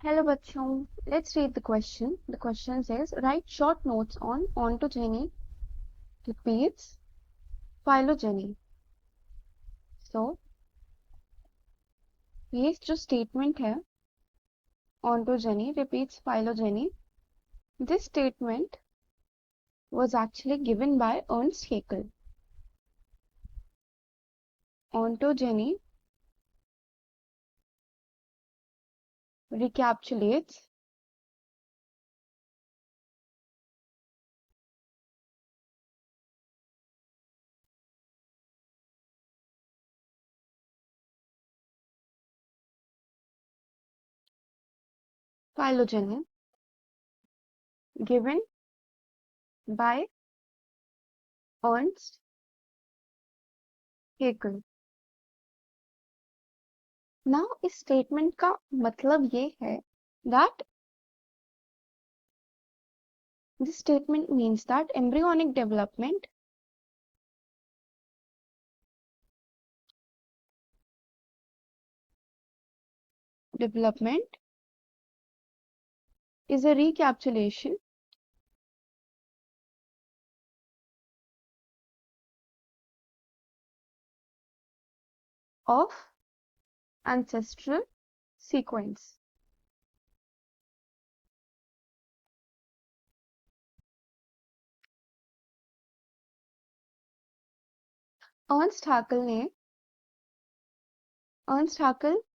Hello bachchon, let's read the question. The question says, write short notes on ontogeny repeats phylogeny. So, ये जो statement है, ontogeny repeats phylogeny, this statement was actually given by Ernst Haeckel. Ontogeny recapitulates phylogeny given by Ernst Haeckel. Now इस statement का मतलब ये है that this statement means that embryonic development is a recapitulation of ancestral sequence. Ernst Haeckel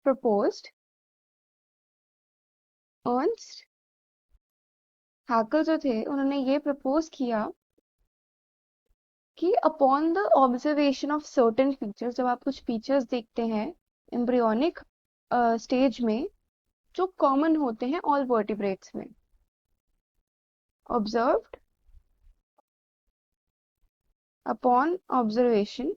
proposed Ernst Haeckel जो थे उन्होंने ये propose किया कि upon the observation of certain features, जब आप कुछ फीचर्स देखते हैं एम्ब्रियोनिक स्टेज में जो कॉमन होते हैं ऑल वर्टिब्रेट्स में, observed upon observation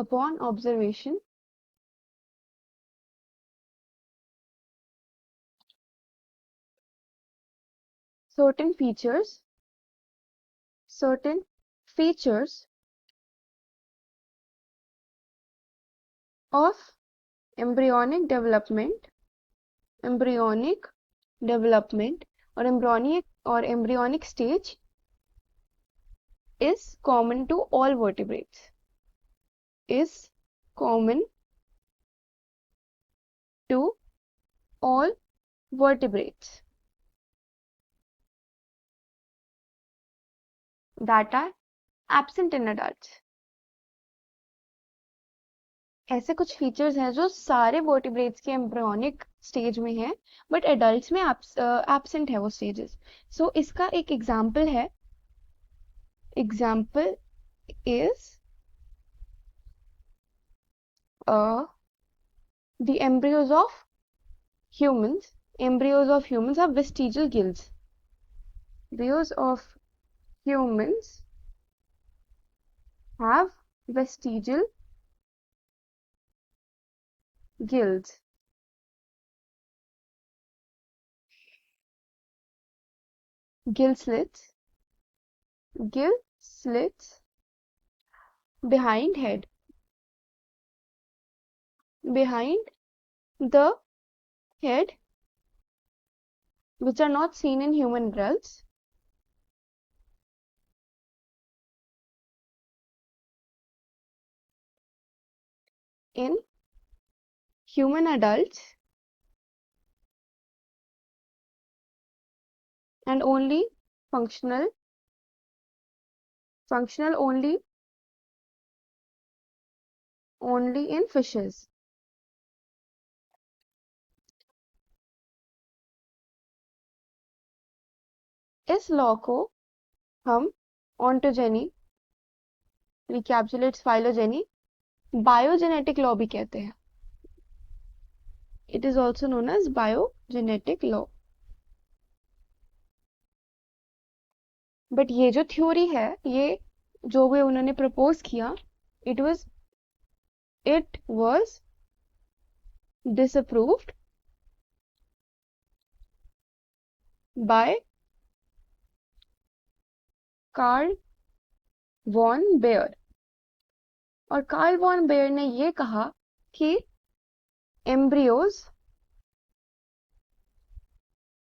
upon observation certain features of embryonic development or embryonic stage is common to all vertebrates, that are absent in adults. ऐसे कुछ फीचर्स हैं जो सारे वर्टिब्रेट्स के एम्ब्रियोनिक स्टेज में हैं बट एडल्ट्स में एब्सेंट है वो स्टेजेस. सो इसका एक एग्जांपल है. Example is the embryos of humans have vestigial gills. Embryos of humans have vestigial gills. Gill slits behind the head, which are not seen in human adults. In human adults, and only functional only in fishes. इस law को हम ontogeny recapitulates phylogeny biogenetic law भी कहते हैं. It is also known as biogenetic law. But ये जो theory है, ये जो भी उन्होंने प्रपोज किया, it was disapproved by Carl von Baer. और कार्ल वॉन बेयर ने ये कहा कि embryos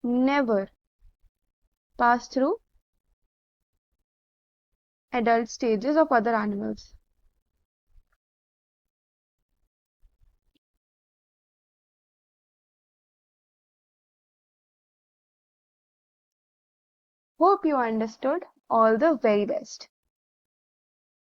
never pass through adult stages of other animals. Hope you understood. All the very best.